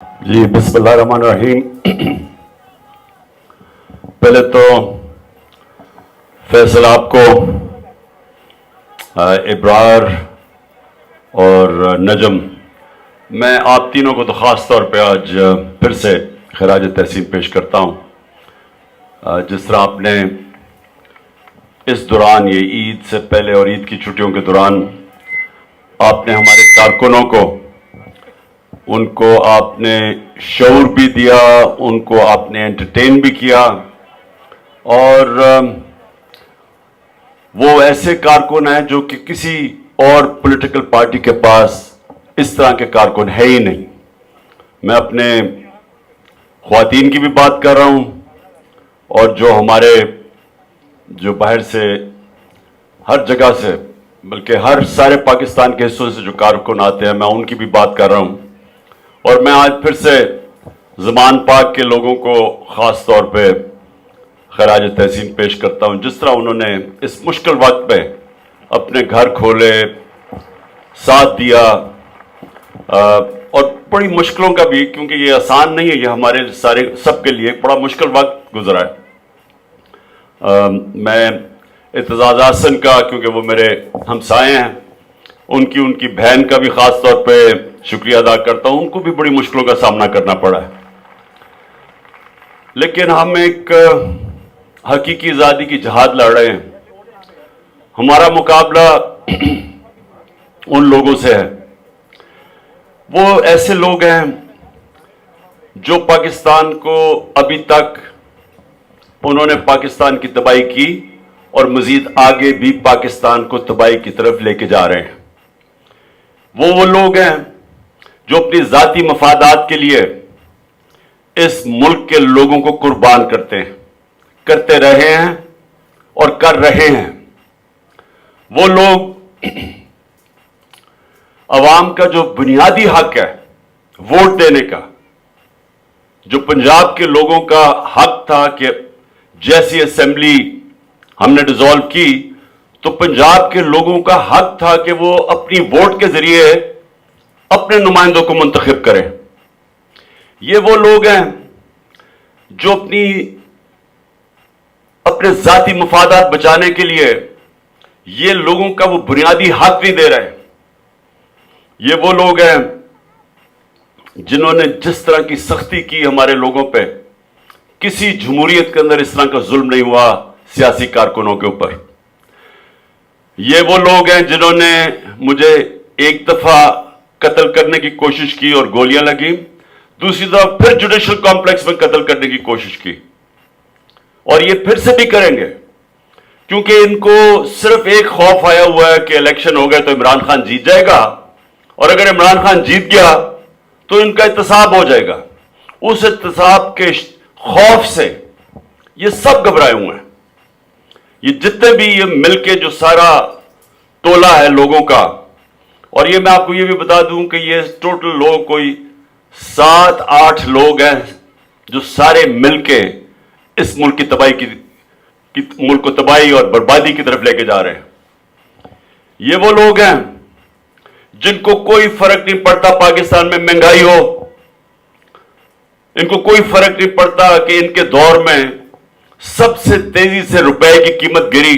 جی بسم اللہ الرحمن الرحیم. پہلے تو فیصل آپ کو، ابرار اور نجم، میں آپ تینوں کو تو خاص طور پہ آج پھر سے خراج تحسین پیش کرتا ہوں. جس طرح آپ نے اس دوران، یہ عید سے پہلے اور عید کی چھٹیوں کے دوران، آپ نے ہمارے کارکنوں کو، ان کو آپ نے شعور بھی دیا، ان کو آپ نے انٹرٹین بھی کیا، اور وہ ایسے کارکن ہیں جو کہ کسی اور پولیٹیکل پارٹی کے پاس اس طرح کے کارکن ہے ہی نہیں. میں اپنے خواتین کی بھی بات کر رہا ہوں، اور جو ہمارے جو باہر سے ہر جگہ سے، بلکہ ہر سارے پاکستان کے حصوں سے جو کارکن آتے ہیں، میں ان کی بھی بات کر رہا ہوں. اور میں آج پھر سے زمان پاک کے لوگوں کو خاص طور پہ خراج تحسین پیش کرتا ہوں، جس طرح انہوں نے اس مشکل وقت میں اپنے گھر کھولے، ساتھ دیا، اور بڑی مشکلوں کا بھی، کیونکہ یہ آسان نہیں ہے، یہ ہمارے سب کے لیے ایک بڑا مشکل وقت گزرا ہے. میں اعتزاز احسن کا، کیونکہ وہ میرے ہمسائے ہیں، ان کی بہن کا بھی خاص طور پہ شکریہ ادا کرتا ہوں. ان کو بھی بڑی مشکلوں کا سامنا کرنا پڑا ہے، لیکن ہم ایک حقیقی آزادی کی جہاد لڑ رہے ہیں. ہمارا مقابلہ ان لوگوں سے ہے. وہ ایسے لوگ ہیں جو پاکستان کو ابھی تک انہوں نے پاکستان کی تباہی کی، اور مزید آگے بھی پاکستان کو تباہی کی طرف لے کے جا رہے ہیں. وہ لوگ ہیں جو اپنی ذاتی مفادات کے لیے اس ملک کے لوگوں کو قربان کرتے رہے ہیں اور کر رہے ہیں. وہ لوگ عوام کا جو بنیادی حق ہے ووٹ دینے کا، جو پنجاب کے لوگوں کا حق تھا کہ جیسی اسمبلی ہم نے ڈیزالو کی، تو پنجاب کے لوگوں کا حق تھا کہ وہ اپنی ووٹ کے ذریعے اپنے نمائندوں کو منتخب کریں. یہ وہ لوگ ہیں جو اپنے ذاتی مفادات بچانے کے لیے یہ لوگوں کا وہ بنیادی حق نہیں دے رہے. یہ وہ لوگ ہیں جنہوں نے جس طرح کی سختی کی ہمارے لوگوں پہ، کسی جمہوریت کے اندر اس طرح کا ظلم نہیں ہوا سیاسی کارکنوں کے اوپر. یہ وہ لوگ ہیں جنہوں نے مجھے ایک دفعہ قتل کرنے کی کوشش کی اور گولیاں لگیں، دوسری طرف پھر جوڈیشل کمپلیکس میں قتل کرنے کی کوشش کی، اور یہ پھر سے بھی کریں گے، کیونکہ ان کو صرف ایک خوف آیا ہوا ہے کہ الیکشن ہو گئے تو عمران خان جیت جائے گا، اور اگر عمران خان جیت گیا تو ان کا احتساب ہو جائے گا. اس احتساب کے خوف سے یہ سب گھبرائے ہوئے ہیں. یہ جتنے بھی یہ مل کے جو سارا ٹولہ ہے لوگوں کا، اور یہ میں آپ کو یہ بھی بتا دوں کہ یہ ٹوٹل لوگ کوئی 7-8 لوگ ہیں جو سارے مل کے اس ملک کی تباہی ملک کو تباہی اور بربادی کی طرف لے کے جا رہے ہیں. یہ وہ لوگ ہیں جن کو کوئی فرق نہیں پڑتا پاکستان میں مہنگائی ہو، ان کو کوئی فرق نہیں پڑتا کہ ان کے دور میں سب سے تیزی سے روپے کی قیمت گری،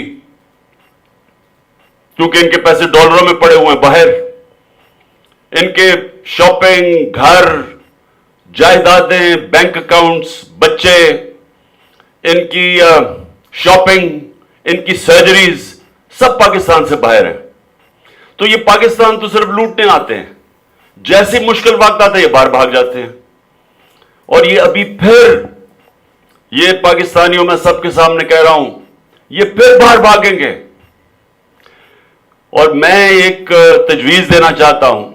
کیونکہ ان کے پیسے ڈالروں میں پڑے ہوئے ہیں باہر. ان کے شاپنگ، گھر، جائیدادیں، بینک اکاؤنٹس، بچے، ان کی شاپنگ، ان کی سرجریز سب پاکستان سے باہر ہیں. تو یہ پاکستان تو صرف لوٹنے آتے ہیں، جیسے مشکل وقت آتا ہے یہ باہر بھاگ جاتے ہیں. اور یہ ابھی پھر، یہ پاکستانیوں میں سب کے سامنے کہہ رہا ہوں، یہ پھر باہر بھاگیں گے. اور میں ایک تجویز دینا چاہتا ہوں.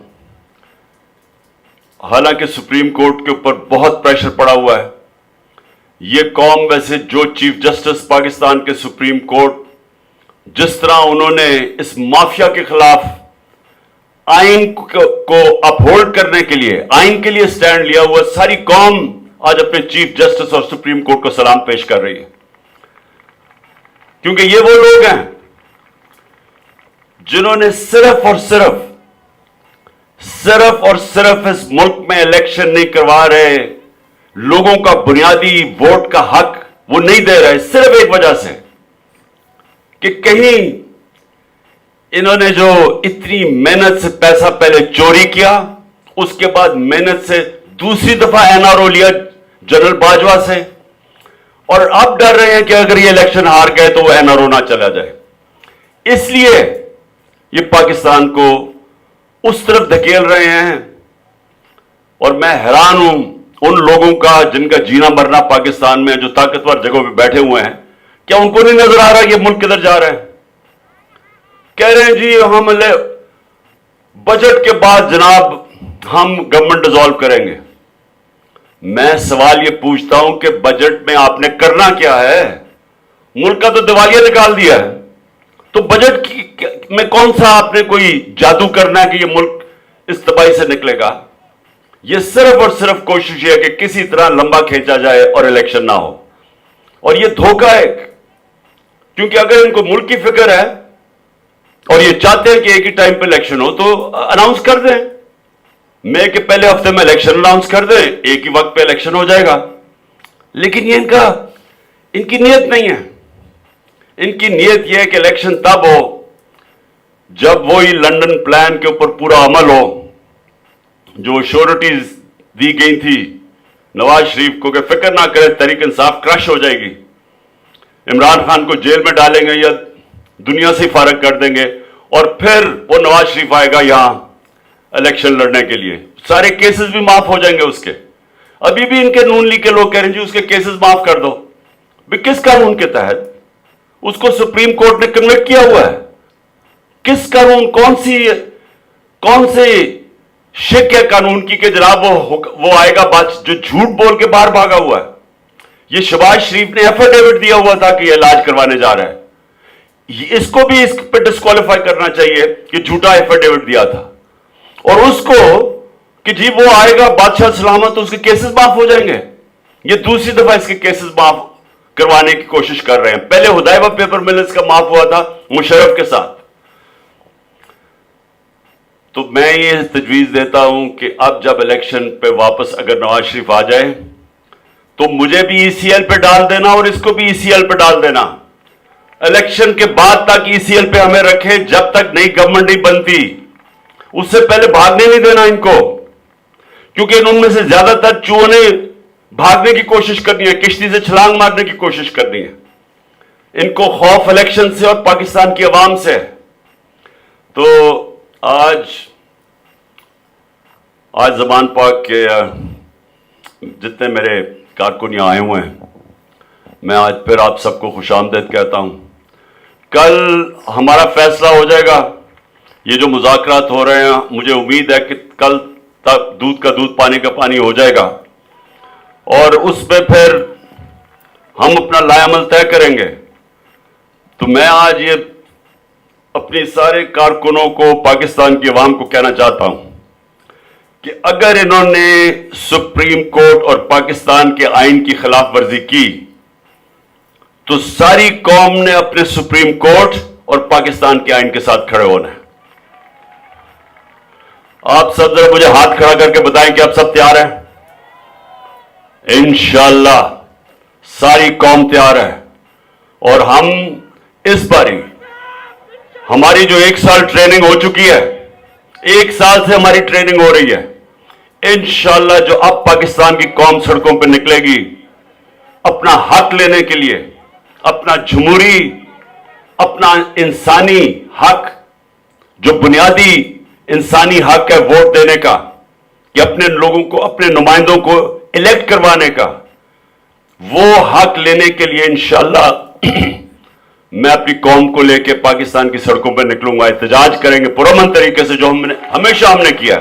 حالانکہ سپریم کورٹ کے اوپر بہت پریشر پڑا ہوا ہے، یہ قوم ویسے جو چیف جسٹس پاکستان کے سپریم کورٹ، جس طرح انہوں نے اس مافیا کے خلاف آئین کو اپہولڈ کرنے کے لیے، آئین کے لیے سٹینڈ لیا ہوا، ساری قوم آج اپنے چیف جسٹس اور سپریم کورٹ کو سلام پیش کر رہی ہے. کیونکہ یہ وہ لوگ ہیں جنہوں نے صرف اور صرف सिर्फ और सिर्फ इस मुल्क में इलेक्शन नहीं करवा रहे, लोगों का बुनियादी वोट का हक वो नहीं दे रहे, सिर्फ एक वजह से कि कहीं इन्होंने जो इतनी मेहनत से पैसा पहले चोरी किया, उसके बाद मेहनत से दूसरी दफा एनआरओ लिया जनरल बाजवा से, और अब डर रहे हैं कि अगर ये इलेक्शन हार गए तो वो एनआरओ ना चला जाए। इसलिए ये पाकिस्तान को उस तरफ धकेल रहे हैं। और मैं हैरान हूं उन लोगों का जिनका जीना मरना पाकिस्तान में, जो ताकतवर जगहों पे बैठे हुए हैं, क्या उनको नहीं नजर आ रहा ये मुल्क किधर जा रहा है? कह रहे हैं जी हम बजट के बाद जनाब हम गवर्नमेंट डिसॉल्व करेंगे। मैं सवाल ये पूछता हूं कि बजट में आपने करना क्या है? मुल्क का तो दिवालिया निकाल दिया है, तो बजट में कौन सा आपने कोई जादू करना है कि ये मुल्क इस तबाही से निकलेगा? ये सिर्फ और सिर्फ कोशिश है कि किसी तरह लंबा खींचा जाए और इलेक्शन ना हो। और ये धोखा है, क्योंकि अगर इनको मुल्क की फिक्र है और ये चाहते हैं कि एक ही टाइम पे इलेक्शन हो, तो अनाउंस कर दें, मई के पहले हफ्ते में इलेक्शन अनाउंस कर दें, एक ही वक्त पे इलेक्शन हो जाएगा। लेकिन ये इनकी नीयत नहीं है। इनकी नीयत यह है कि इलेक्शन तब हो जब वही लंदन प्लान के ऊपर पूरा अमल हो, जो श्योरिटीज दी गई थी नवाज शरीफ को कि फिक्र ना करें, तहरीक इंसाफ क्रश हो जाएगी, इमरान खान को जेल में डालेंगे या दुनिया से फारग कर देंगे, और फिर वो नवाज शरीफ आएगा यहां इलेक्शन लड़ने के लिए, सारे केसेस भी माफ हो जाएंगे उसके। अभी भी इनके नून लीग के लोग कह रहे हैं जी उसके केसेस माफ कर दो। किस कानून के तहत? उसको सुप्रीम कोर्ट ने कन्विक्ट किया हुआ है। किस कानून, कौन से शिक है कानून की कि जनाब वो आएगा बात जो झूठ बोल के बाहर भागा हुआ है? ये शहबाज शरीफ ने एफिडेविट दिया हुआ था कि ये इलाज करवाने जा रहा है, इसको भी इस पे डिस्क्वालीफाई करना चाहिए कि झूठा एफिडेविट दिया था। और उसको कि जी वो आएगा बादशाह सलामत, तो उसके केसेस माफ हो जाएंगे। ये दूसरी दफा इसके केसेस माफ करवाने की कोशिश कर रहे हैं। पहले हुदैबा पेपर मिल्स का माफ हुआ था मुशर्रफ के साथ। तो मैं ये तजवीज देता हूं कि अब जब इलेक्शन पे वापस अगर नवाज शरीफ आ जाए तो मुझे भी ईसीएल पे डाल देना और इसको भी ईसीएल पे डाल देना। इलेक्शन के बाद तक ईसीएल पे हमें रखें, जब तक नई गवर्नमेंट नहीं बनती उससे पहले भागने नहीं देना इनको, क्योंकि इनमें से ज्यादातर चूहों ने भागने की कोशिश करनी है, किश्ती से छलांग मारने की कोशिश करनी है। इनको खौफ इलेक्शन से और पाकिस्तान की आवाम से है। तो आज ज़बान पाक के जितने मेरे कारकुन यहाँ आए हुए हैं, मैं आज फिर आप सबको खुशामदीद कहता हूं। कल हमारा फैसला हो जाएगा। ये जो मुज़ाकरात हो रहे हैं, मुझे उम्मीद है कि कल तक दूध का दूध पानी का पानी हो जाएगा, और उस पर फिर हम अपना लाएअमल तय करेंगे। तो मैं आज ये अपने सारे कारकुनों को, पाकिस्तान की आवाम को कहना चाहता हूं कि अगर इन्होंने सुप्रीम कोर्ट और पाकिस्तान के आइन की खिलाफ वर्जी की तो सारी कौम ने अपने सुप्रीम कोर्ट और पाकिस्तान के आइन के साथ खड़े होना है। आप सब जरा मुझे हाथ खड़ा करके बताएं कि आप सब तैयार हैं? इंशाअल्लाह सारी कौम तैयार है। और हम इस बारी हमारी जो 1 साल ट्रेनिंग हो चुकी है, 1 साल से हमारी ट्रेनिंग हो रही है, इंशाअल्लाह जो अब पाकिस्तान की कौम सड़कों पर निकलेगी अपना हक लेने के लिए, अपना जमहूरी, अपना इंसानी हक, जो बुनियादी इंसानी हक है वोट देने का, कि अपने लोगों को, अपने नुमाइंदों को इलेक्ट करवाने का, वो हक लेने के लिए इंशाअल्लाह मैं अपनी कौम को लेकर पाकिस्तान की सड़कों पर निकलूंगा। एहतजाज करेंगे पुरअमन तरीके से, जो हमेशा हमने किया।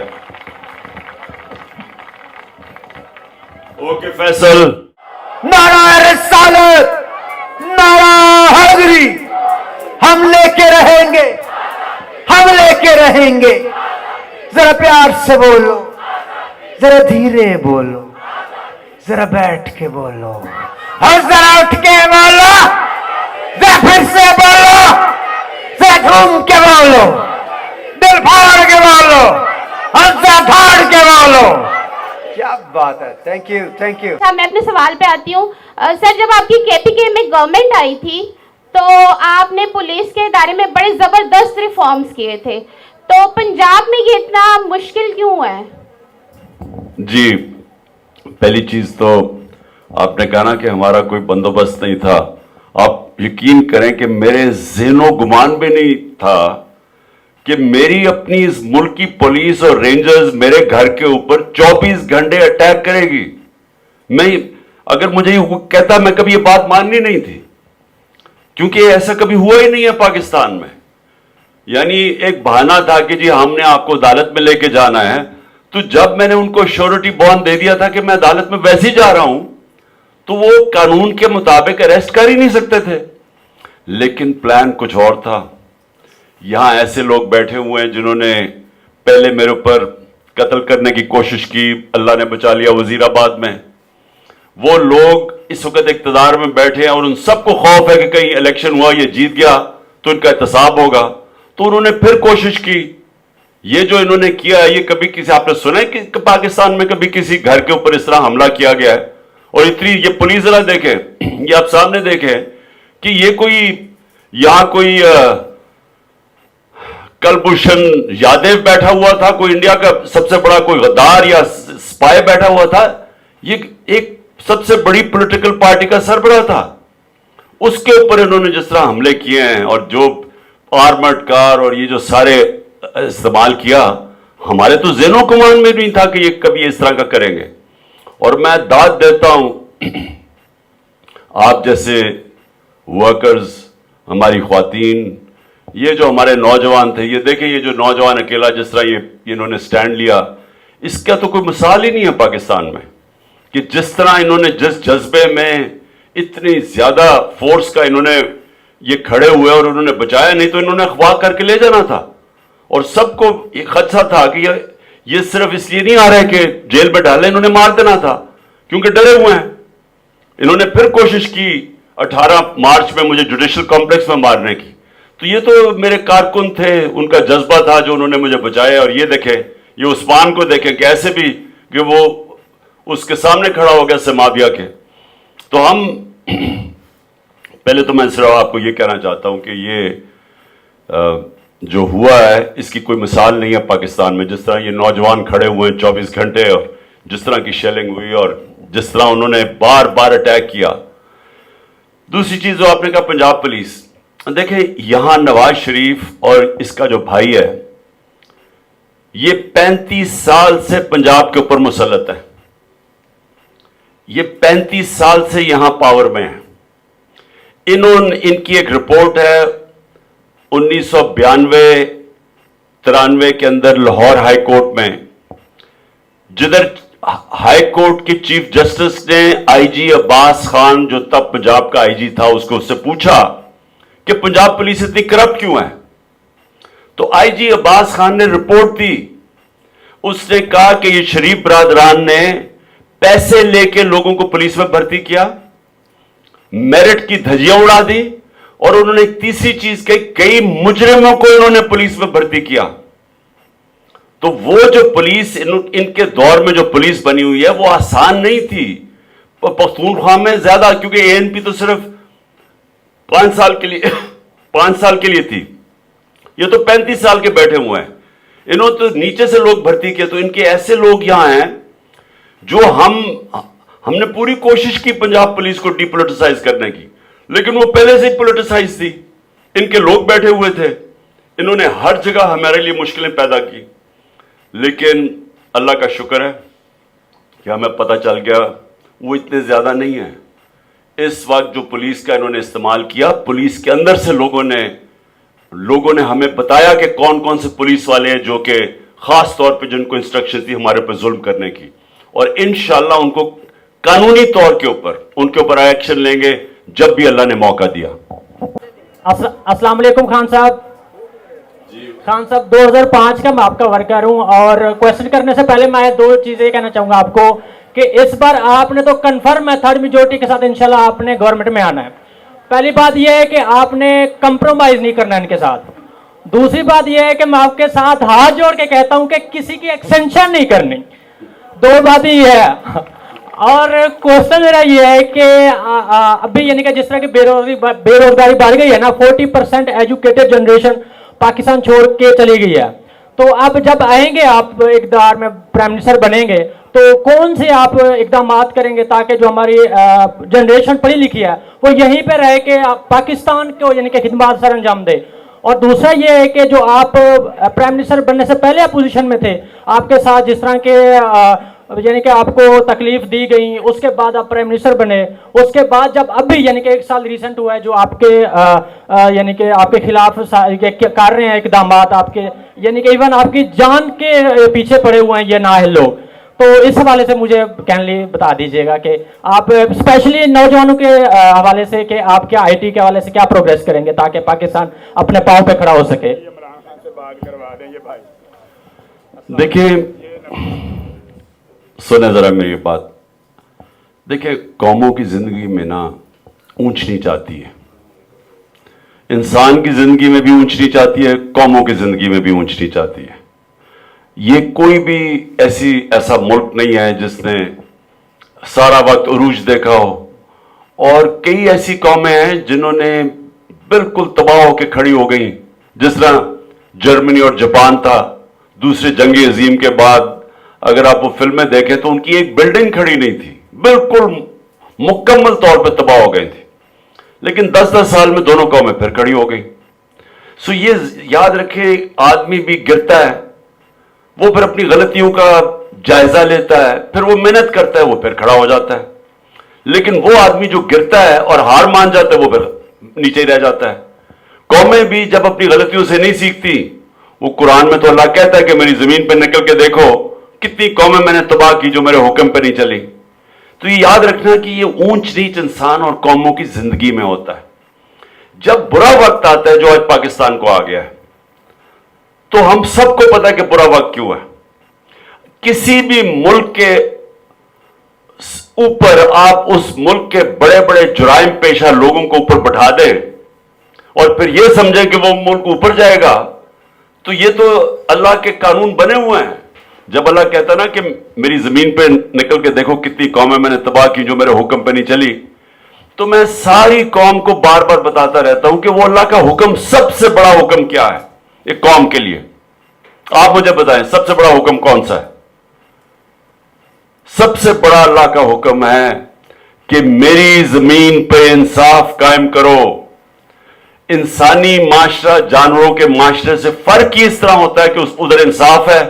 ओके फैसल। नारा रिसालत, नारा हैदरी, हम लेके रहेंगे, हम लेके रहेंगे। जरा प्यार से बोलो, जरा धीरे बोलो, जरा बैठ के बोलो, और जरा उठ के बोलो, जरा फिर से बोलो, जरा घूम के बोलो, दिल फाड़ के बोलो, हंसा ठाड़ के बोलो, क्या बात है। Thank you, thank you. मैं अपने सवाल पे आती हूँ। सर, जब आपकी केपीके में गवर्नमेंट आई थी तो आपने पुलिस के दायरे में बड़े जबरदस्त रिफॉर्म्स किए थे, तो पंजाब में ये इतना मुश्किल क्यों है? जी, पहली चीज तो आपने कहा ना कि हमारा कोई बंदोबस्त नहीं था। आप यकीन करें कि मेरे ज़हनो गुमान भी नहीं था कि मेरी अपनी इस मुल्क की पुलिस और रेंजर्स मेरे घर के ऊपर 24 घंटे अटैक करेगी। मैं अगर मुझे ये कहता, मैं कभी ये बात माननी नहीं थी, क्योंकि ऐसा कभी हुआ ही नहीं है पाकिस्तान में। यानी एक बहाना था कि जी हमने आपको अदालत में लेके जाना है, तो जब मैंने उनको श्योरिटी बॉन्ड दे दिया था कि मैं अदालत में वैसे ही जा रहा हूं, तो वो कानून के मुताबिक अरेस्ट कर ही नहीं सकते थे। लेकिन प्लान कुछ और था। यहां ऐसे लोग बैठे हुए हैं जिन्होंने पहले मेरे ऊपर कत्ल करने की कोशिश की, अल्लाह ने बचा लिया वजीराबाद में। वो लोग इस वक्त इक्तदार में बैठे हैं और उन सबको खौफ है कि कहीं इलेक्शन हुआ, ये जीत गया तो इनका एहतसाब होगा, तो उन्होंने फिर कोशिश की। ये जो इन्होंने किया है, ये कभी किसी, आपने सुना है कि पाकिस्तान में कभी किसी घर के ऊपर इस तरह हमला किया गया है? और इतनी ये पुलिस जरा देखे, ये आप सामने देखे कि ये कोई यहां कोई कलभूषण यादव बैठा हुआ था, कोई इंडिया का सबसे बड़ा कोई गद्दार या स्पाई बैठा हुआ था। ये एक सबसे बड़ी पॉलिटिकल पार्टी का सरबराह था, उसके ऊपर इन्होंने जिस तरह हमले किए हैं और जो आर्मर्ड कार और ये जो सारे इस्तेमाल किया, हमारे तो ज़हनो गुमान में नहीं था कि ये कभी इस तरह का करेंगे। और मैं दाद देता हूं आप जैसे वर्कर्स, हमारी ख्वातीन, ये जो हमारे नौजवान थे, ये देखें, ये जो नौजवान अकेला जिस तरह ये इन्होंने स्टैंड लिया, इसका तो कोई मिसाल ही नहीं है पाकिस्तान में कि जिस तरह इन्होंने जिस जज्बे में इतनी ज्यादा फोर्स का इन्होंने ये खड़े हुए और उन्होंने बचाया। नहीं तो इन्होंने अगवा करके ले जाना था। और सबको एक खदशा था कि ये सिर्फ इसलिए नहीं आ रहे कि जेल में डाले, इन्होंने मार देना था क्योंकि डरे हुए हैं। इन्होंने फिर कोशिश की 18 मार्च में मुझे जुडिशल कॉम्प्लेक्स में मारने की, तो ये तो मेरे कारकुन थे, उनका जज्बा था जो उन्होंने मुझे बचाया। और ये देखे, ये उस्मान को देखे कैसे भी कि वो उसके सामने खड़ा हो गया समाविया के। तो हम पहले तो मैं सिर्फ आपको ये कहना चाहता हूं कि ये जो हुआ है इसकी कोई मिसाल नहीं है पाकिस्तान में। जिस तरह ये नौजवान खड़े हुए हैं 24 घंटे, और जिस तरह की शेलिंग हुई और जिस तरह उन्होंने बार बार अटैक किया। दूसरी चीज जो आपने कहा, पंजाब पुलिस, देखें यहां नवाज शरीफ और इसका जो भाई है, ये 35 साल से पंजाब के ऊपर मुसल्लत है। ये 35 साल से यहां पावर में है। इनकी एक रिपोर्ट है 1992-93 के अंदर लाहौर हाई कोर्ट में, जिधर हाई कोर्ट के चीफ जस्टिस ने आईजी अब्बास खान, जो तब पंजाब का आईजी था, उससे पूछा कि पंजाब पुलिस इतनी करप्ट क्यों है। तो आईजी अब्बास खान ने रिपोर्ट दी। उसने कहा कि ये शरीफ बरादरान ने पैसे लेके लोगों को पुलिस में भर्ती किया, मेरिट की धज्जियां उड़ा दी, और उन्होंने एक तीसरी चीज कही, कई मुजरिमों को इन्होंने पुलिस में भर्ती किया। तो वो जो पुलिस इनके दौर में जो पुलिस बनी हुई है वो आसान नहीं थी पख्तूनख्वा में ज्यादा, क्योंकि एएनपी तो सिर्फ 5 साल के लिए थी। ये तो 35 साल के बैठे हुए हैं। इन्होंने तो नीचे से लोग भर्ती किए। तो इनके ऐसे लोग यहां हैं जो हमने पूरी कोशिश की पंजाब पुलिस को डिपोलिटिसाइज करने की, लेकिन वो पहले से ही पोलिटिसाइज थी। इनके लोग बैठे हुए थे। इन्होंने हर जगह हमारे लिए मुश्किलें पैदा की। लेकिन अल्लाह का शुक्र है कि हमें पता चल गया वो इतने ज्यादा नहीं है। इस वक्त जो पुलिस का इन्होंने इस्तेमाल किया, पुलिस के अंदर से लोगों ने हमें बताया कि कौन कौन से पुलिस वाले हैं जो कि खास तौर पे जिनको इंस्ट्रक्शन थी हमारे ऊपर जुल्म करने की, और इंशाअल्लाह उनको कानूनी तौर के ऊपर उनके ऊपर एक्शन लेंगे जब भी अल्लाह ने मौका दिया। अस्सलाम वालेकुम खान साहब। खान साहब, 2005 का मैं आपका वर्कर हूं, और क्वेश्चन करने से पहले मैं 2 चीजें कहना चाहूंगा आपको कि इस बार आपने तो कंफर्म है थर्ड मेजोरिटी के साथ इंशाल्लाह आपने गवर्नमेंट में आना है। पहली बात यह है कि आपने कंप्रोमाइज नहीं करना इनके साथ, दूसरी बात यह है कि मैं आपके साथ हाथ जोड़ के कहता हूं कि किसी की एक्सटेंशन नहीं करनी। दो बात ही है। और क्वेश्चन मेरा ये है कि अभी यानी कि जिस तरह की बेरोजगारी बढ़ गई है ना, 40% एजुकेटेड जनरेशन पाकिस्तान छोड़ के चली गई है। तो अब जब आएंगे आप इक़्तिदार में, प्राइम मिनिस्टर बनेंगे, तो कौन से आप इक़दामात करेंगे ताकि जो हमारी जनरेशन पढ़ी लिखी है वो यहीं पे रह के पाकिस्तान को यानी कि खिदमत सर अंजाम दे। और दूसरा ये है कि जो आप प्राइम मिनिस्टर बनने से पहले अपोजिशन में थे, आपके साथ जिस तरह के यानी कि आपको तकलीफ दी गई, उसके बाद आप प्राइम मिनिस्टर बने, उसके बाद जब अभी यानी कि 1 साल रिसेंट हुआ है जो आपके यानी कि आपके खिलाफ कर रहे हैं इक़दामात, आपके यानी कि इवन आपकी जान के पीछे पड़े हुए हैं ये नाअहल लोग। तो इस हवाले से मुझे काइंडली बता दीजिएगा कि आप स्पेशली नौजवानों के हवाले से कि आप क्या IT के हवाले से क्या प्रोग्रेस करेंगे ताकि पाकिस्तान अपने पाँव पे खड़ा हो सके। देखिए, सुने जरा मेरी बात। देखिए, कौमों की जिंदगी में ना ऊंच नीच आती है। इंसान की जिंदगी में भी ऊंच नीच आती है, कौमों की जिंदगी में भी ऊंच नीच आती है। ये कोई भी ऐसा मुल्क नहीं है जिसने सारा वक्त उरूज देखा हो, और कई ऐसी कौमें हैं जिन्होंने बिल्कुल तबाह होकर खड़ी हो गई। जिस तरह जर्मनी और जापान था, दूसरे जंगी अजीम के बाद अगर आप वो फिल्में देखें तो उनकी एक बिल्डिंग खड़ी नहीं थी, बिल्कुल मुकम्मल तौर पर तबाह हो गई थी। लेकिन 10-10 साल में दोनों कौमें फिर खड़ी हो गई। सो ये याद रखे, आदमी भी गिरता है, वो फिर अपनी गलतियों का जायजा लेता है, फिर वो मेहनत करता है, वो फिर खड़ा हो जाता है। लेकिन वो आदमी जो गिरता है और हार मान जाता है, वो फिर नीचे ही रह जाता है। कौमें भी जब अपनी गलतियों से नहीं सीखती, वो कुरान में तो अल्लाह कहता है कि मेरी जमीन पर निकल के देखो कितनी कौमें मैंने तबाह की जो मेरे हुक्म पे नहीं चली। तो ये याद रखना कि ये ऊंच नीच इंसान और कौमों की जिंदगी में होता है। जब बुरा वक्त आता है जो आज पाकिस्तान को आ गया है, तो हम सबको पता है कि बुरा वक्त क्यों है। किसी भी मुल्क के ऊपर आप उस मुल्क के बड़े बड़े जुराइम पेशा लोगों को ऊपर बैठा दें और फिर यह समझें कि वो मुल्क ऊपर जाएगा, तो ये तो अल्लाह के कानून बने हुए हैं। जब अल्लाह कहता ना कि मेरी जमीन पे निकल के देखो कितनी कौमें मैंने तबाह की जो मेरे हुक्म पे नहीं चली, तो मैं सारी कौम को बार बार बताता रहता हूं कि वो अल्लाह का हुक्म सबसे बड़ा हुक्म क्या है एक कौम के लिए। आप मुझे बताएं सबसे बड़ा हुक्म कौन सा है? सबसे बड़ा अल्लाह का हुक्म है कि मेरी जमीन पे इंसाफ कायम करो। इंसानी माशरा जानवरों के माशरे से फर्क ही इस तरह होता है कि उधर इंसाफ है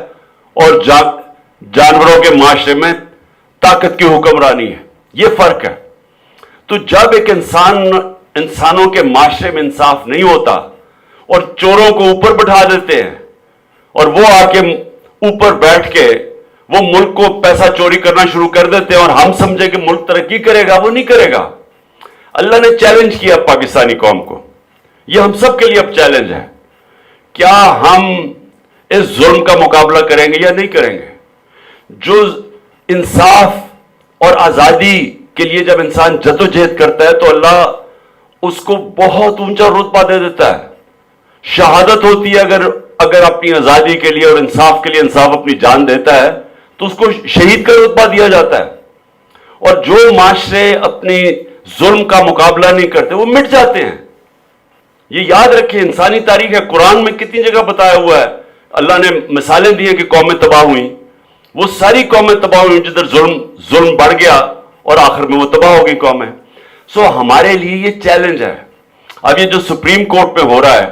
और जानवरों के माशरे में ताकत की हुक्मरानी है, यह फर्क है। तो जब एक इंसानों के माशरे में इंसाफ नहीं होता और चोरों को ऊपर बैठा देते हैं और वो आके ऊपर बैठ के वो मुल्क को पैसा चोरी करना शुरू कर देते हैं और हम समझे कि मुल्क तरक्की करेगा, वो नहीं करेगा। अल्लाह ने चैलेंज किया पाकिस्तानी कौम को, यह हम सब के लिए अब चैलेंज है। क्या हम इस जुल्म का मुकाबला करेंगे या नहीं करेंगे? जो इंसाफ और आजादी के लिए जब इंसान जद्दोजहद करता है तो अल्लाह उसको बहुत ऊंचा रुतबा दे देता है। शहादत होती है अगर अपनी आजादी के लिए और इंसाफ के लिए इंसाफ अपनी जान देता है तो उसको शहीद का रुतबा दिया जाता है। और जो माशरे अपनी जुल्म का मुकाबला नहीं करते वो मिट जाते हैं। ये याद रखें, इंसानी तारीख है, कुरान में कितनी जगह बताया हुआ है। अल्लाह ने मिसालें दी हैं कि कौमें तबाह हुई, वो सारी कौमें तबाह हुई जिधर जुल्म बढ़ गया और आखिर में वो तबाह हो गई कौमें। सो हमारे लिए ये चैलेंज है। अब ये जो सुप्रीम कोर्ट में हो रहा है,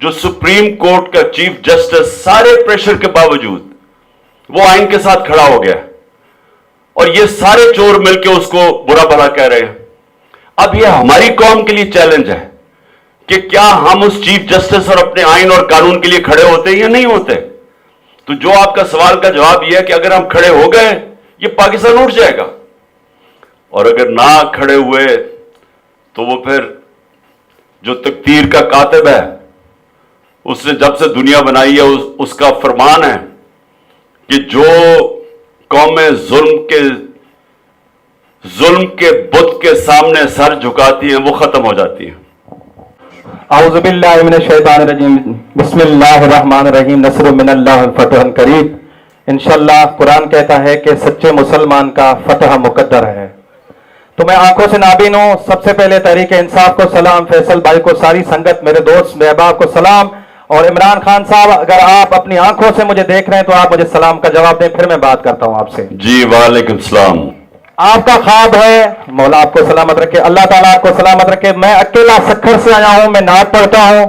जो सुप्रीम कोर्ट का चीफ जस्टिस सारे प्रेशर के बावजूद वो आइन के साथ खड़ा हो गया और ये सारे चोर मिलकर उसको बुरा भला कह रहे हैं। अब ये हमारी कौम के लिए चैलेंज है कि क्या हम उस चीफ जस्टिस और अपने आइन और कानून के लिए खड़े होते हैं या नहीं होते। तो जो आपका सवाल का जवाब यह है कि अगर हम खड़े हो गए ये पाकिस्तान उठ जाएगा, और अगर ना खड़े हुए तो वो फिर जो तकदीर का कातिब है, उसने जब से दुनिया बनाई है उसका फरमान है कि जो कौमें जुल्म के बुत के सामने सर झुकाती हैं वो खत्म हो जाती हैं। اعوذ باللہ من الشیطان الرجیم بسم اللہ الرحمن الرحیم نصر من اللہ فتح قریب. انشاءاللہ قرآن کہتا ہے کہ سچے مسلمان کا فتح مقدر ہے. تو میں آنکھوں سے نابین ہوں. سب سے پہلے تحریک انصاف کو سلام, فیصل بھائی کو, ساری سنگت, میرے دوست احباب کو سلام. اور عمران خان صاحب اگر آپ اپنی آنکھوں سے مجھے دیکھ رہے ہیں تو آپ مجھے سلام کا جواب دیں, پھر میں بات کرتا ہوں آپ سے. جی وعلیکم السلام. آپ کا خواب ہے, مولا آپ کو سلامت رکھے, اللہ تعالیٰ آپ کو سلامت رکھے. میں اکیلا سکھر سے آیا ہوں, میں نعت پڑھتا ہوں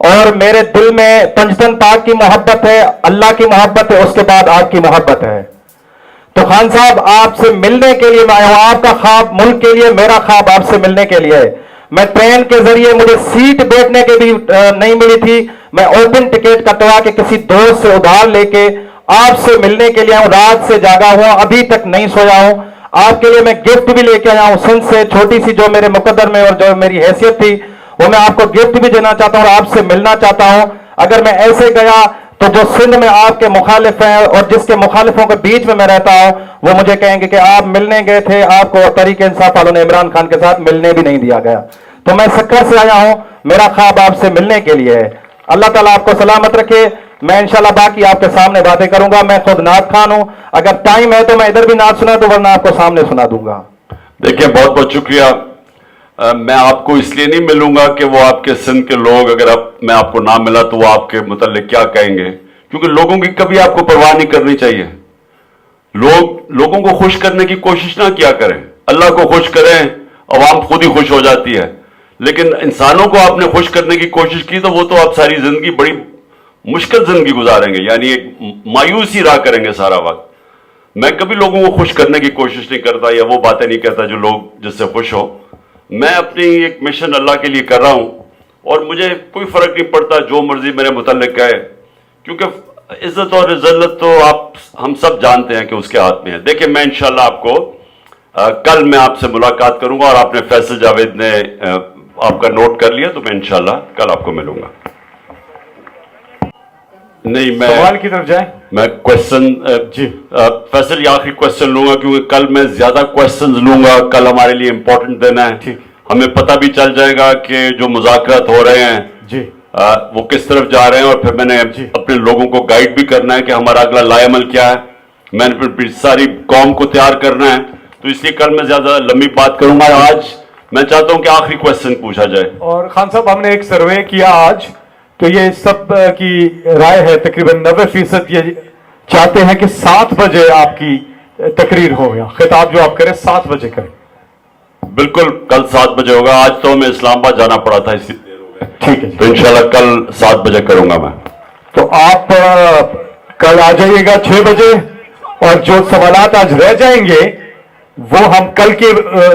اور میرے دل میں پنجتن پاک کی محبت ہے, اللہ کی محبت ہے, اس کے بعد آپ کی محبت ہے. تو خان صاحب آپ سے ملنے کے لیے میں آیا ہوں. آپ کا خواب ملک کے لیے, میرا خواب آپ سے ملنے کے لیے ہے. میں ٹرین کے ذریعے, مجھے سیٹ بیٹھنے کے بھی نہیں ملی تھی, میں اوپن ٹکٹ کٹوا کے کسی دوست سے ادھار لے کے آپ سے ملنے کے لیے آیا ہوں. رات سے جاگا ہوا, ابھی تک نہیں سویا ہوں. آپ کے لیے میں گفٹ بھی لے کے آیا ہوں سندھ سے, چھوٹی سی جو میرے مقدر میں اور جو میری حیثیت تھی وہ میں آپ کو گفٹ بھی دینا چاہتا ہوں اور آپ سے ملنا چاہتا ہوں. اگر میں ایسے گیا تو جو سندھ میں آپ کے مخالف ہیں اور جس کے مخالفوں کے بیچ میں رہتا ہوں وہ مجھے کہیں گے کہ آپ ملنے گئے تھے, آپ کو تحریک انصاف والوں نے عمران خان کے ساتھ ملنے بھی نہیں دیا گیا. تو میں سکھر سے آیا ہوں, میرا خواب آپ سے ملنے کے لیے ہے. اللہ تعالیٰ آپ کو سلامت رکھے. میں انشاءاللہ باقی آپ کے سامنے باتیں کروں گا. میں خود نعت خان ہوں, اگر ٹائم ہے تو میں ادھر بھی نعت سنا تو ورنہ آپ کو سامنے سنا دوں گا. دیکھیں بہت بہت شکریہ. میں آپ کو اس لیے نہیں ملوں گا کہ وہ آپ کے سندھ کے لوگ, اگر میں آپ کو نہ ملا تو وہ آپ کے متعلق کیا کہیں گے, کیونکہ لوگوں کی کبھی آپ کو پرواہ نہیں کرنی چاہیے. لوگوں کو خوش کرنے کی کوشش نہ کیا کریں, اللہ کو خوش کریں, عوام خود ہی خوش ہو جاتی ہے. لیکن انسانوں کو آپ نے خوش کرنے کی کوشش کی تو وہ تو آپ ساری زندگی بڑی مشکل زندگی گزاریں گے, یعنی ایک مایوسی راہ کریں گے سارا وقت. میں کبھی لوگوں کو خوش کرنے کی کوشش نہیں کرتا یا وہ باتیں نہیں کرتا جو لوگ جس سے خوش ہو. میں اپنی ایک مشن اللہ کے لیے کر رہا ہوں اور مجھے کوئی فرق نہیں پڑتا جو مرضی میرے متعلق کہے, کیونکہ عزت اور ذلت تو ہم سب جانتے ہیں کہ اس کے ہاتھ میں ہے. دیکھیں میں انشاءاللہ آپ کو کل میں آپ سے ملاقات کروں گا, اور آپ نے فیصل جاوید نے آپ کا نوٹ کر لیا تو میں انشاءاللہ کل آپ کو ملوں گا. نہیں میں سوال کی طرف جائیں. میں کوشچن جی فیصل یہ آخری کوشچن لوں گا کیونکہ کل میں زیادہ کوشچنز لوں گا. کل ہمارے لیے امپورٹنٹ دن ہے. ٹھیک, ہمیں پتہ بھی چل جائے گا کہ جو مذاکرات ہو رہے ہیں جی وہ کس طرف جا رہے ہیں, اور پھر میں نے اپنے لوگوں کو گائیڈ بھی کرنا ہے کہ ہمارا اگلا لائے عمل کیا ہے. میں نے پھر ساری قوم کو تیار کرنا ہے, تو اس لیے کل میں زیادہ لمبی بات کروں گا. آج میں چاہتا ہوں کہ آخری کوشچن پوچھا جائے. اور خان صاحب ہم نے ایک سروے کیا آج, تو یہ سب کی رائے ہے تقریباً 90% یہ چاہتے ہیں کہ 7 بجے آپ کی تقریر ہو, یا خطاب جو آپ کریں 7 بجے کریں. بالکل کل 7 بجے ہوگا. آج تو ہمیں اسلام آباد جانا پڑا تھا, اسی دیر ہو گئے. ٹھیک ہے, تو انشاءاللہ کل 7 بجے کروں گا میں. تو آپ کل آ جائیے گا 6 بجے, اور جو سوالات آج رہ جائیں گے وہ ہم کل کے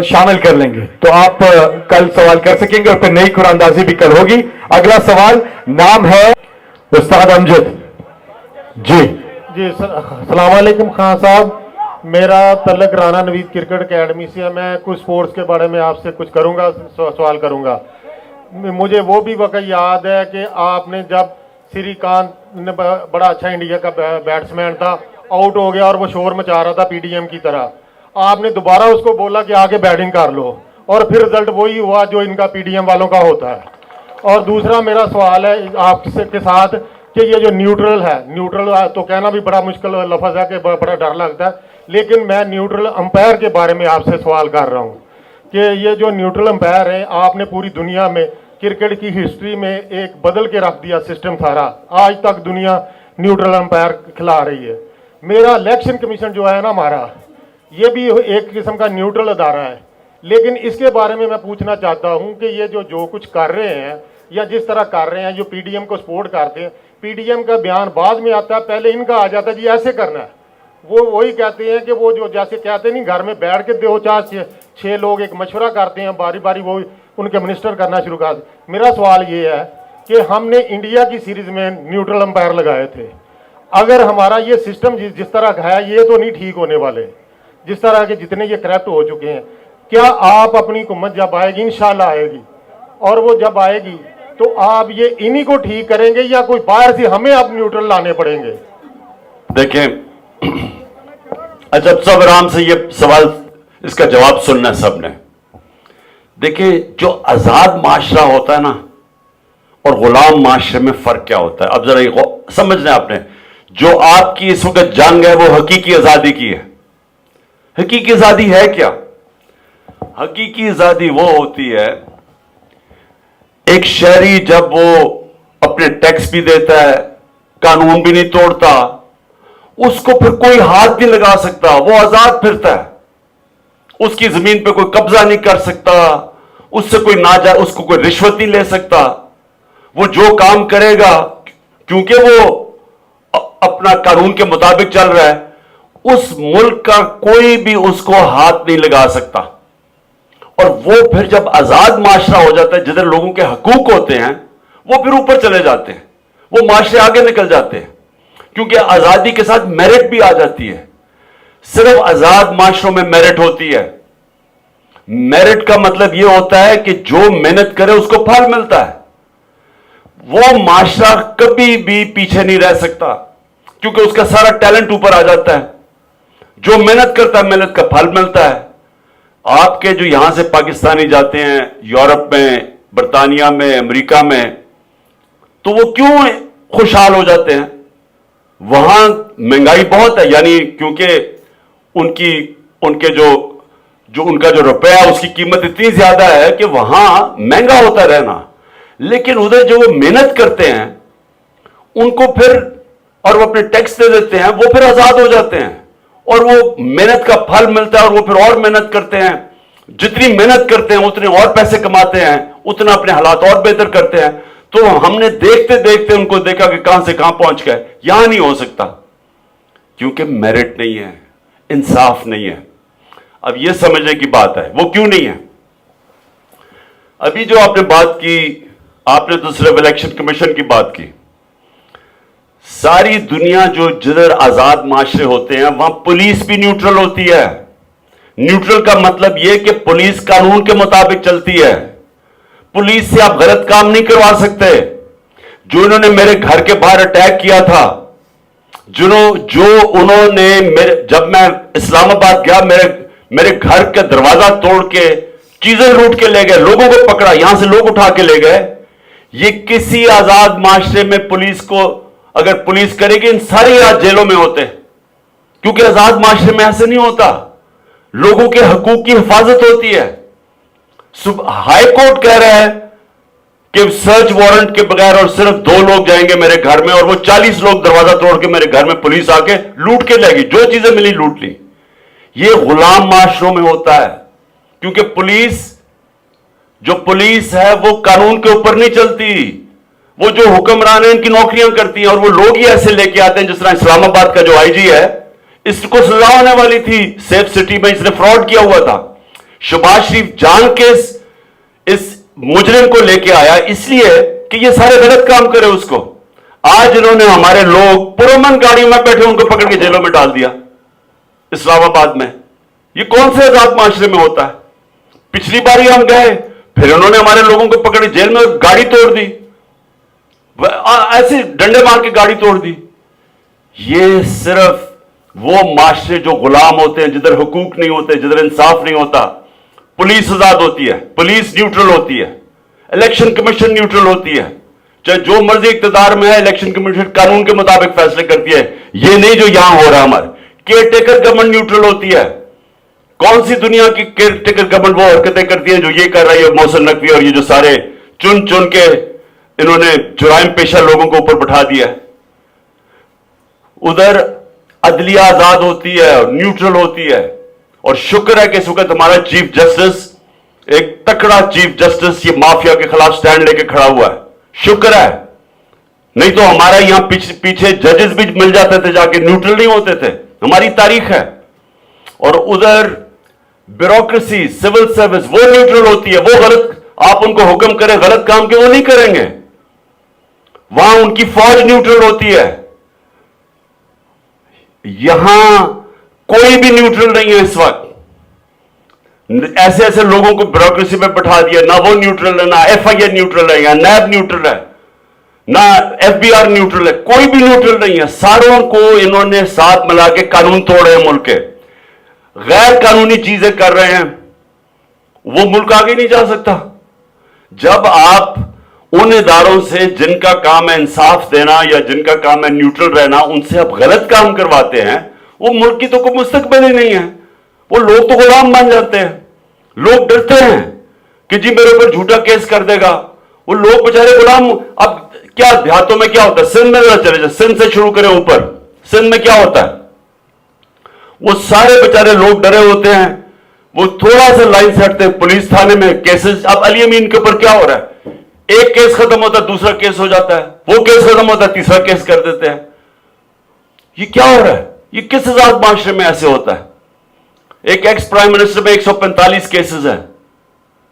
شامل کر لیں گے, تو آپ کل سوال کر سکیں گے, اور پھر نئی قرآن اندازی بھی کل ہوگی. اگلا سوال نام ہے استاد امجد. جی جی السلام علیکم خان صاحب. میرا تعلق رانا نوید کرکٹ اکیڈمی سے ہے. میں کچھ سپورٹس کے بارے میں آپ سے کچھ کروں گا, سوال کروں گا. مجھے وہ بھی وقت یاد ہے کہ آپ نے جب سری کانت نے بڑا اچھا انڈیا کا بیٹسمین تھا, آؤٹ ہو گیا اور وہ شور مچا رہا تھا پی ڈی ایم کی طرح, آپ نے دوبارہ اس کو بولا کہ آگے بیٹنگ کر لو, اور پھر رزلٹ وہی ہوا جو ان کا پی ڈی ایم والوں کا ہوتا ہے. اور دوسرا میرا سوال ہے آپ کے ساتھ کہ یہ جو نیوٹرل ہے, نیوٹرل تو کہنا بھی بڑا مشکل لفظ ہے کہ بڑا ڈر لگتا ہے, لیکن میں نیوٹرل امپائر کے بارے میں آپ سے سوال کر رہا ہوں کہ یہ جو نیوٹرل امپائر ہیں, آپ نے پوری دنیا میں کرکٹ کی ہسٹری میں ایک بدل کے رکھ دیا سسٹم سارا. آج تک دنیا نیوٹرل امپائر کھلا رہی ہے. میرا الیکشن کمیشن جو ہے نا ہمارا, یہ بھی ایک قسم کا نیوٹرل ادارہ ہے, لیکن اس کے بارے میں پوچھنا چاہتا ہوں کہ یہ جو کچھ کر رہے ہیں یا جس طرح کر رہے ہیں, جو پی ڈی ایم کو سپورٹ کرتے ہیں, پی ڈی ایم کا بیان بعد میں آتا ہے, پہلے ان کا آ جاتا ہے جی ایسے کرنا ہے. وہ وہی کہتے ہیں کہ وہ جو جیسے کہتے نہیں گھر میں بیٹھ کے 2-4-6 لوگ ایک مشورہ کرتے ہیں, باری باری وہ ان کے منسٹر کرنا شروع کر دیں. میرا سوال یہ ہے کہ ہم نے انڈیا کی سیریز میں نیوٹرل امپائر لگائے تھے, اگر ہمارا یہ سسٹم جس طرح ہے یہ تو نہیں ٹھیک ہونے والے, جس طرح کے جتنے یہ کرپٹ ہو چکے ہیں. کیا آپ اپنی حکومت جب آئے گی, انشاءاللہ آئے گی, اور وہ جب آئے گی تو آپ یہ انہی کو ٹھیک کریں گے یا کوئی باہر سے ہمیں اب نیوٹرل لانے پڑیں گے؟ دیکھیں اچھا سب آرام سے یہ سوال اس کا جواب سننا ہے سب نے. دیکھیں جو آزاد معاشرہ ہوتا ہے نا, اور غلام معاشرے میں فرق کیا ہوتا ہے. اب ذرا یہ سمجھنا ہے آپ نے. جو آپ کی اس وقت جنگ ہے وہ حقیقی آزادی کی ہے. حقیقی آزادی ہے کیا؟ حقیقی آزادی وہ ہوتی ہے ایک شہری جب وہ اپنے ٹیکس بھی دیتا ہے, قانون بھی نہیں توڑتا, اس کو پھر کوئی ہاتھ نہیں لگا سکتا, وہ آزاد پھرتا ہے, اس کی زمین پہ کوئی قبضہ نہیں کر سکتا, اس سے کوئی اس کو کوئی رشوت نہیں لے سکتا. وہ جو کام کرے گا کیونکہ وہ اپنا قانون کے مطابق چل رہا ہے, اس ملک کا کوئی بھی اس کو ہاتھ نہیں لگا سکتا. اور وہ پھر جب آزاد معاشرہ ہو جاتا ہے جدھر لوگوں کے حقوق ہوتے ہیں, وہ پھر اوپر چلے جاتے ہیں, وہ معاشرے آگے نکل جاتے ہیں, کیونکہ آزادی کے ساتھ میرٹ بھی آ جاتی ہے. صرف آزاد معاشروں میں میرٹ ہوتی ہے. میرٹ کا مطلب یہ ہوتا ہے کہ جو محنت کرے اس کو پھل ملتا ہے. وہ معاشرہ کبھی بھی پیچھے نہیں رہ سکتا کیونکہ اس کا سارا ٹیلنٹ اوپر آ جاتا ہے. جو محنت کرتا ہے محنت کا پھل ملتا ہے. آپ کے جو یہاں سے پاکستانی جاتے ہیں یورپ میں, برطانیہ میں, امریکہ میں, تو وہ کیوں خوشحال ہو جاتے ہیں؟ وہاں مہنگائی بہت ہے, یعنی کیونکہ ان کا جو روپیہ اس کی قیمت اتنی زیادہ ہے کہ وہاں مہنگا ہوتا رہنا. لیکن ادھر جو وہ محنت کرتے ہیں ان کو پھر, اور وہ اپنے ٹیکس دے دیتے ہیں, وہ پھر آزاد ہو جاتے ہیں اور وہ محنت کا پھل ملتا ہے اور وہ پھر اور محنت کرتے ہیں. جتنی محنت کرتے ہیں اتنے اور پیسے کماتے ہیں, اتنا اپنے حالات اور بہتر کرتے ہیں. تو ہم نے دیکھتے دیکھتے ان کو دیکھا کہ کہاں سے کہاں پہنچ گئے. یہاں نہیں ہو سکتا کیونکہ میرٹ نہیں ہے, انصاف نہیں ہے. اب یہ سمجھنے کی بات ہے وہ کیوں نہیں ہے. ابھی جو آپ نے بات کی, آپ نے تو صرف الیکشن کمیشن کی بات کی. ساری دنیا جو جدھر آزاد معاشرے ہوتے ہیں وہاں پولیس بھی نیوٹرل ہوتی ہے. نیوٹرل کا مطلب یہ کہ پولیس قانون کے مطابق چلتی ہے. پولیس سے آپ غلط کام نہیں کروا سکتے. جو انہوں نے میرے گھر کے باہر اٹیک کیا تھا, انہوں نے جب میں اسلام آباد گیا میرے گھر کا دروازہ توڑ کے چیزیں لوٹ کے لے گئے, لوگوں کو پکڑا, یہاں سے لوگ اٹھا کے لے گئے. یہ کسی آزاد معاشرے میں پولیس کو اگر پولیس کرے گی ان سارے آج جیلوں میں ہوتے, کیونکہ آزاد معاشرے میں ایسے نہیں ہوتا. لوگوں کے حقوق کی حفاظت ہوتی ہے. ہائی کورٹ کہہ رہا ہے کہ سرچ وارنٹ کے بغیر اور صرف 2 لوگ جائیں گے میرے گھر میں, اور وہ 40 لوگ دروازہ توڑ کے میرے گھر میں پولیس آ کے لوٹ کے لے گی, جو چیزیں ملی لوٹ لی. یہ غلام معاشروں میں ہوتا ہے کیونکہ جو پولیس ہے وہ قانون کے اوپر نہیں چلتی. وہ جو حکمران ہیں ان کی نوکریاں کرتی ہیں, اور وہ لوگ ہی ایسے لے کے آتے ہیں. جس طرح اسلام آباد کا جو آئی جی ہے, اس کو سزا ہونے والی تھی سیف سٹی میں, اس نے فراڈ کیا ہوا تھا. شہباز شریف جان کے اس مجرم کو لے کے آیا اس لیے کہ یہ سارے غلط کام کرے اس کو. آج انہوں نے ہمارے لوگ پرامن گاڑیوں میں بیٹھے ان کو پکڑ کے جیلوں میں ڈال دیا اسلام آباد میں. یہ کون سے آزاد معاشرے میں ہوتا ہے؟ پچھلی باری ہم گئے, پھر انہوں نے ہمارے لوگوں کو پکڑ کے جیل میں گاڑی توڑ دی, ایسے ڈنڈے مار کے گاڑی توڑ دی. یہ صرف وہ معاشرے جو غلام ہوتے ہیں, جدھر حقوق نہیں ہوتے, جدھر انصاف نہیں ہوتا. پولیس آزاد ہوتی ہے, پولیس نیوٹرل ہوتی ہے, الیکشن کمیشن نیوٹرل ہوتی ہے. چاہے جو مرضی اقتدار میں ہے, الیکشن کمیشن قانون کے مطابق فیصلے کرتی ہے. یہ نہیں جو یہاں ہو رہا ہے ہمارے. کیئر ٹیکر گورنمنٹ نیوٹرل ہوتی ہے. کون سی دنیا کی کیئر ٹیکر گورنمنٹ وہ حرکتیں کرتی ہیں جو یہ کر رہی ہے محسن نقوی اور یہ جو سارے چن کے انہوں نے جرائم پیشہ لوگوں کو اوپر بٹھا دیا ہے. ادھر عدلیہ آزاد ہوتی ہے اور نیوٹرل ہوتی ہے. اور شکر ہے کہ اس وقت ہمارا چیف جسٹس ایک تکڑا چیف جسٹس یہ مافیا کے خلاف سٹینڈ لے کے کھڑا ہوا ہے. شکر ہے, نہیں تو ہمارا یہاں پیچھے ججز بھی مل جاتے تھے جا کے, نیوٹرل نہیں ہوتے تھے. ہماری تاریخ ہے. اور ادھر بیوروکریسی, سول سروس وہ نیوٹرل ہوتی ہے. وہ غلط آپ ان کو حکم کریں غلط کام کے, وہ نہیں کریں گے. وہاں ان کی فوج نیوٹرل ہوتی ہے. یہاں کوئی بھی نیوٹرل نہیں ہے اس وقت. ایسے ایسے لوگوں کو بیوروکریسی میں بٹھا دیا, نہ وہ نیوٹرل ہے, نہ ایف آئی اے نیوٹرل ہے, یا نیب نیوٹرل ہے, نہ ایف بی آر نیوٹرل ہے. کوئی بھی نیوٹرل نہیں ہے. ساروں کو انہوں نے ساتھ ملا کے قانون توڑے ہیں ملک کے. غیر قانونی چیزیں کر رہے ہیں, وہ ملک آگے نہیں جا سکتا. جب آپ उन इदारों से जिनका काम है इंसाफ देना या जिनका काम है न्यूट्रल रहना, उनसे आप गलत काम करवाते हैं, वो मुल्क की तो कोई मुस्तकबिल ही नहीं है। वो लोग तो गुलाम बन जाते हैं। लोग डरते हैं कि जी मेरे ऊपर झूठा केस कर देगा। वो लोग बेचारे गुलाम। अब क्या देहातों में क्या होता है, सिंध में चले जाए, सिंध से शुरू करें ऊपर, सिंध में क्या होता है, वो सारे बेचारे लोग डरे होते हैं। वो थोड़ा सा लाइन से हटते हैं, पुलिस थाने में केसेस। अब अली अमीन के ऊपर क्या हो रहा है, एक केस खत्म होता है दूसरा केस हो जाता है, वो केस खत्म होता है तीसरा केस कर देते हैं। ये क्या हो रहा है, ये किस आजाद माशरे में ऐसे होता है? एक एक्स प्राइम मिनिस्टर में 145 केसेस हैं,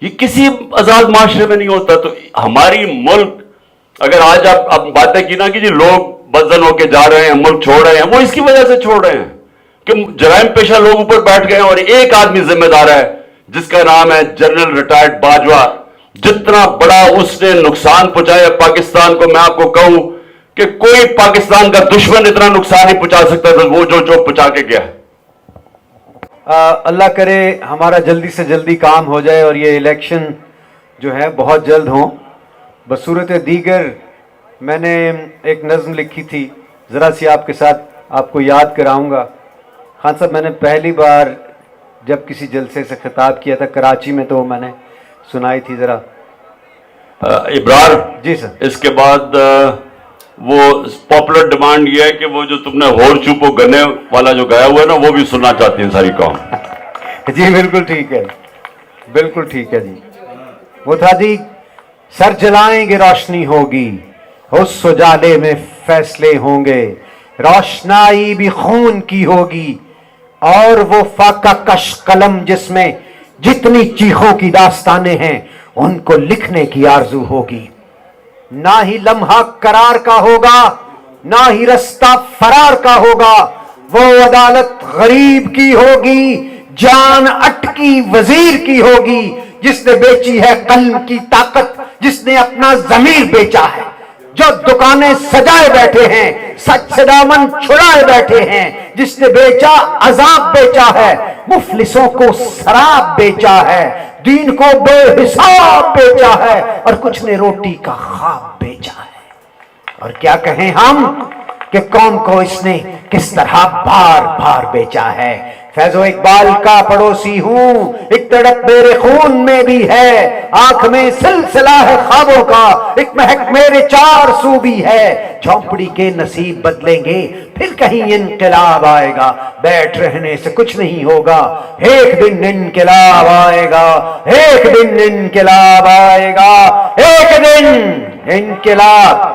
ये किसी आजाद माशरे में नहीं होता। तो हमारी मुल्क, अगर आज आप बातें की ना कि जी लोग बदजन होके जा रहे हैं, मुल्क छोड़ रहे हैं, वो इसकी वजह से छोड़ रहे हैं कि जराइम पेशा लोग ऊपर बैठ गए और एक आदमी जिम्मेदार है जिसका नाम है जनरल रिटायर्ड बाजवा। जितना बड़ा उसने नुकसान पहुंचाया पाकिस्तान को, मैं आपको कहूं कि कोई पाकिस्तान का दुश्मन इतना नुकसान नहीं पहुंचा सकता था वो जो पहुंचा के गया। अल्लाह करे हमारा जल्दी से जल्दी काम हो जाए और ये इलेक्शन जो है बहुत जल्द हो। बसूरत दीगर मैंने एक नज़्म लिखी थी, ज़रा सी आपके साथ आपको याद कराऊंगा। खान साहब, मैंने पहली बार जब किसी जलसे से खिताब किया था कराची में, तो मैंने सुनाई थी ज़रा। इब्रार जी सर। इसके बाद वो पॉपुलर डिमांड ये है कि वो जो तुमने होर चुपो गन्ने वाला जो गाया हुआ है ना, वो भी सुनना चाहती है सारी कौम। जी बिल्कुल ठीक है, बिल्कुल ठीक है जी। वो था जी, सर जलाएंगे रोशनी होगी, उस उजाले में फैसले होंगे, रोशनाई भी खून की होगी और वो फाका कश कलम जिसमें जितनी चीखों की दास्तानें हैं उनको लिखने की आरजू होगी। ना ही लम्हा करार का होगा, ना ही रास्ता फरार का होगा, वो अदालत गरीब की होगी, जान अटकी वजीर की होगी, जिसने बेची है कलम की ताकत, जिसने अपना जमीर बेचा है, जो दुकानें सजाए बैठे हैं, सच से दामन छुड़ाए बैठे हैं, जिसने बेचा अजाब बेचा है, मुफलिसों को शराब बेचा है, दीन को बेहिसाब बेचा है और कुछ ने रोटी का ख्वाब बेचा है। और क्या कहें हम कि कौम को इसने किस तरह बार बार बेचा है। फैजो इकबाल का पड़ोसी हूं, एक तड़प मेरे खून में भी है, आंख में सिलसिला है ख्वाबों का, एक महक मेरे चार सू भी है। झोंपड़ी के नसीब बदलेंगे, फिर कहीं इनकलाब आएगा, बैठ रहने से कुछ नहीं होगा, एक दिन इनकलाब आएगा, एक दिन इनकलाब आएगा, एक दिन इनकलाब।